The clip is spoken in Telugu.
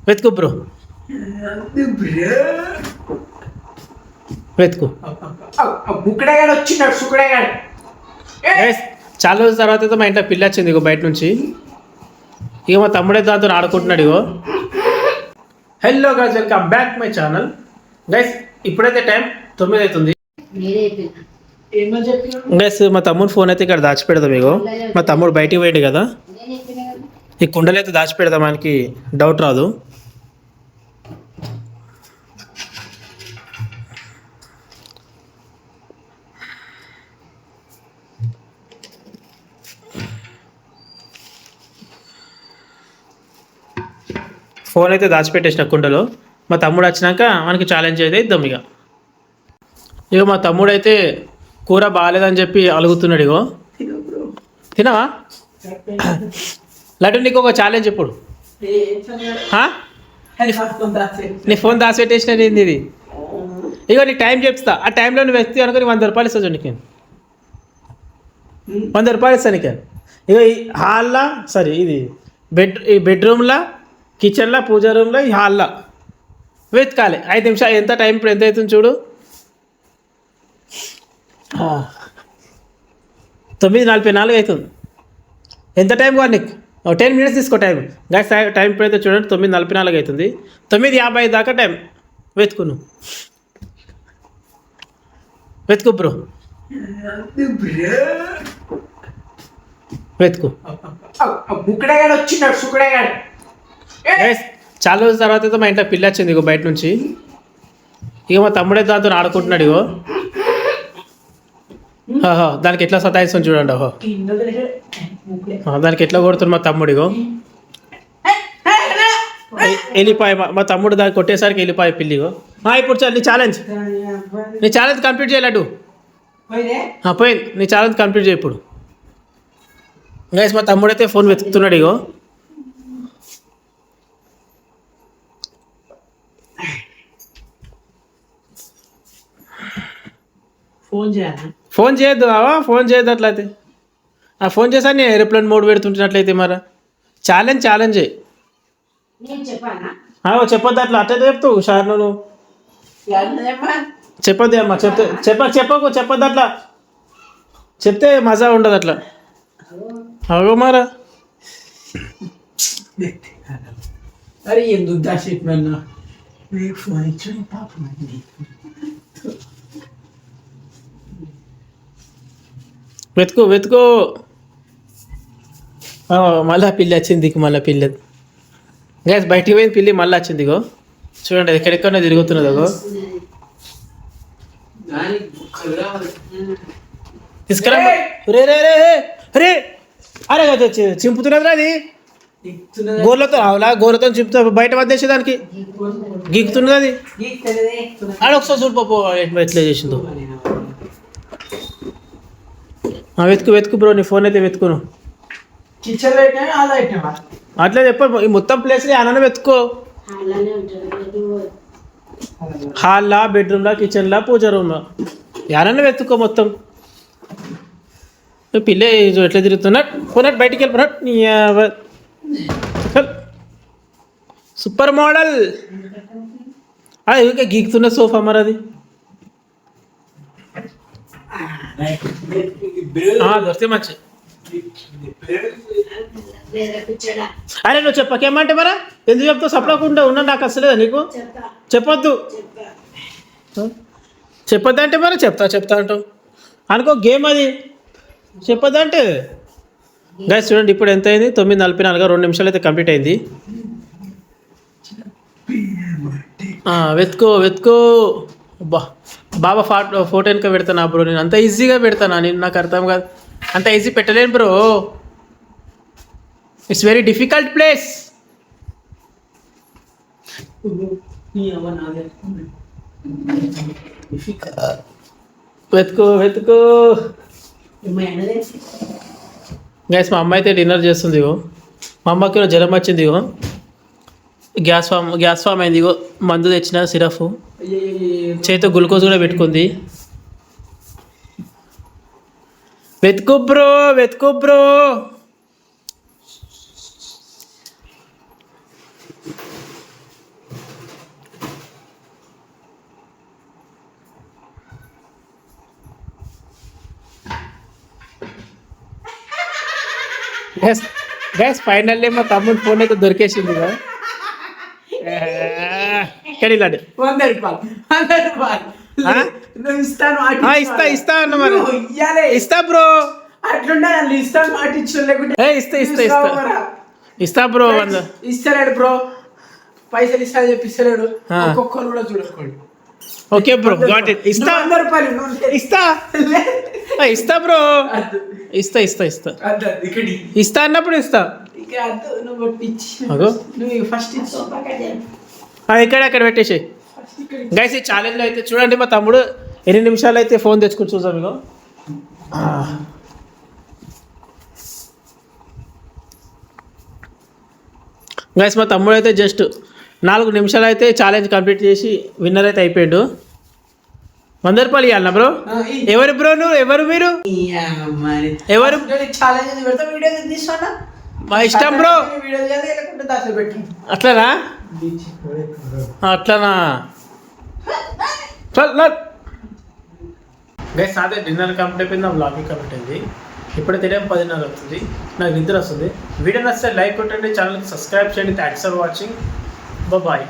వెతుకు బ్రో, వెతుకు. బుక్కడగాడు వచ్చినాడు సుక్కడగాడు. గైస్ చాలా రోజుల తర్వాత అయితే మా ఇంట్లో పిల్ల వచ్చింది ఇగో బయట నుంచి. ఇక మా తమ్ముడే దాంతో ఆడుకుంటున్నాడు ఇగో. Hello guys, welcome back my channel. Guys ఇప్పుడైతే టైం 9 అవుతుంది. గైస్ మా తమ్ముడు ఫోన్ అయితే ఇక్కడ దాచిపెడదాం ఇగో. మా తమ్ముడు బయటికి పోయాడు కదా, ఈ కుండలు అయితే దాచిపెడదాం, మనకి డౌట్ రాదు. ఫోన్ అయితే దాచిపెట్టేసిన కుండలో. మా తమ్ముడు వచ్చినాక మనకి ఛాలెంజ్ అయితే ఇద్దాం ఇక. ఇక మా తమ్ముడు అయితే కూర బాగాలేదని చెప్పి అలుగుతున్నాడు ఇగో. తినవా లడ్డు? నీకు ఒక ఛాలెంజ్ ఇప్పుడు. నీ ఫోన్ దాచిపెట్టేసిన ఏంది ఇది? ఇగో నీకు టైం చెప్తా, ఆ టైంలో నువ్వు వ్యక్తి అనుకో, నీకు 100 రూపాయలు ఇస్తా. నీకు 100 రూపాయలు ఇస్తాను నీకు. ఇగో ఈ హాల్లో, సారీ ఇది ఈ బెడ్రూమ్లో, కిచెన్లో, పూజా రూమ్లో, ఈ హాల్లో వెతకాలి. 5 నిమిషాలు. ఎంత టైం ఇప్పుడు ఎంత అవుతుంది చూడు, 9:44 అవుతుంది. ఎంత టైం కాదు నీకు? 10 మినిట్స్ తీసుకో టైం. గ్యాస్ టైం ఇప్పుడైతే చూడండి 9:44 అవుతుంది. 9:50 దాకా టైం. వెతుకు నువ్వు, వెతుకు బ్రో, వెతుకు. బుక్కడగాడు వచ్చినాడు సుక్కడగాడు. చాలా రోజుల తర్వాత అయితే మా ఇంట్లో పిల్ల వచ్చింది ఇగో బయట నుంచి. ఇక మా తమ్ముడే దాంతో ఆడుకుంటున్నాడు ఇగో. దానికి ఎట్లా సతాయిస్తాం చూడండి. దానికి ఎట్లా కొడుతుంది మా తమ్ముడు ఇగో. వెళ్ళిపోయి మా తమ్ముడు దానికి కొట్టేసరికి వెళ్ళిపోయి పిల్లిగో. ఇప్పుడు చాలు నీ ఛాలెంజ్ కంప్లీట్ చేయలేడు. పోయింది, నీ ఛాలెంజ్ కంప్లీట్ చేయి ఇప్పుడు. గైస్ మా తమ్ముడు అయితే ఫోన్ వెతుకుతున్నాడు ఇగో. ఫోన్ చేయొద్దు బావా, ఫోన్ చేయొద్దు అట్లయితే. ఫోన్ చేసా నేను ఏరోప్లేన్ మోడ్ పెడుతుంటున్నట్లయితే మరి ఛాలెంజ్ చేయి. చెప్పొద్దు అట్లా, అట్లయితే చెప్తావు సార్. నువ్వు చెప్పొద్దు అమ్మా, చెప్పొద్దు అట్లా. చెప్తే మజా ఉండదు అట్లా. అవో మారా. అరే ఎందుకు దాచిపెట్టినా ఫోన్ ఇచ్చి పాపం. వెతుకో. మళ్ళీ పిల్లి వచ్చింది, మళ్ళీ పిల్లి. గ్యాస్ బయటికి పోయింది పిల్లి, మళ్ళీ వచ్చింది ఇగో. చూడండి ఎక్కడెక్కడో తిరుగుతున్నది అగో. తీసుకురా. రే రే రే రే అరే చింపుతున్నదిరా అది. గోర్లతో చింపుతా, బయట వద్దేసేదానికి గీకుతున్నది అది. ఆడ ఒకసారి చూడిపో ఎట్లా చేసిందో. వెతుకు బ్రో, నీ ఫోన్ అయితే వెతుకును. అట్లా చెప్ప, ఈ మొత్తం ప్లేస్లో అన్న వెతుకో. హాల్లో, బెడ్రూమ్లో, కిచెన్లో, పూజా రూమ్లో యారన్నా వెతుక్కో మొత్తం. పిల్ల ఎట్లా తిరుగుతున్నట్టు పోనట్టు బయటికి వెళ్ళిపోయినట్టు. Super model. అది ఇంకా గీకుతున్న సోఫా మరి అది. దొరికితే మంచి. అరే నువ్వు చెప్పకేమంటే మరా, ఎందుకు చెప్తావు? సపడకుండా ఉన్నా నాకు అసలేదా నీకు? చెప్పొద్దు అంటే మరి చెప్తా అంటావు అనుకో. గేమ్ అది చెప్పొద్దంటే. గైస్ చూడండి ఇప్పుడు ఎంత అయింది, 9:44. 2 నిమిషాలు అయితే కంప్లీట్ అయింది. వెతుకో. బాబా ఫోటో వెనుక పెడతానా బ్రో? నేను అంత ఈజీగా పెడతానా? నేను నాకు అర్థం కాదు, అంత ఈజీ పెట్టలేను bro. It's very difficult place. వెతుకో. గైస్ మా అమ్మ అయితే డిన్నర్ చేస్తుంది ఇగో. మా అమ్మకి జ్వరం వచ్చింది ఇగో. గ్యాస్ ఫామ్ అయింది ఇగో. మందు తెచ్చిన సిరఫ్, చేతితో గ్లూకోజ్ కూడా పెట్టుకుంది. వెతుకు బ్రో. గైస్ ఫైనల్లీ మా తమ్ముడు ఫోన్ అయితే దొరికేసింది కదా కెడిలాడు 100 రూపాయలు 100 రూపాయలు ఆ? నువ్వు ఇస్తాను ఇస్తా అన్న మరి ఇయ్యాలే ఇస్తా బ్రో అట్లుండే వాళ్ళు ఇస్తాను మాట ఇచ్చిన లేకుంటే ఇస్తా బ్రో 100 ఇస్తలేడు బ్రో పైసలు ఇస్తా చెప్పిస్తలేడు ఆ. ఒక్కొక్కరు కూడా చూడకోండి ఓకే బ్రో గాట్ ఇట్ ఇస్తా 100 రూపాయలు నువ్వు ఇస్తా ఇస్తా బ్రో ఇస్తా ఇక్కడి ఇస్తా అన్నప్పుడు ఇస్తా ఇక అద్దు నువ్వు ఇచ్చి అగో. నువ్వు ఫస్ట్ ఇచ్చి అక్కడ పెట్టేసి ఫస్ట్ ఇక్కడ గైస్ ఈ ఛాలెంజ్ అయితే చూడండి మా తమ్ముడు 8 నిమిషాలు అయితే ఫోన్ తెచ్చుకుని చూసాం ఇగో గైస్ మా తమ్ముడు అయితే జస్ట్ 4 నిమిషాలు అయితే ఛాలెంజ్ కంప్లీట్ చేసి విన్నర్ అయితే అయిపోయాడు 100 రూపాయలు ఇవ్వాలన్నా బ్రో ఎవరు బ్రో నువ్వు ఎవరు మీరు ఎవరు ఛాలెంజ్ పెడతా వీడియో తీసుకోనా మా ఇష్టం బ్రో వీడియో చేయాలి లేకుంటే దాసలు పెట్టు అట్లనా అట్లనా గైస్ అదే డిన్నర్ కంప్లీట్ అయిపోయింది నా బ్లాగింగ్ కంప్లీట్ అయింది ఇప్పుడైతే 10:30 అవుతుంది నాకు నిద్ర వస్తుంది వీడియో నచ్చితే లైక్ కొట్టండి ఛానల్కి సబ్స్క్రైబ్ చేయండి థ్యాంక్స్ ఫర్ వాచింగ్ బాయ్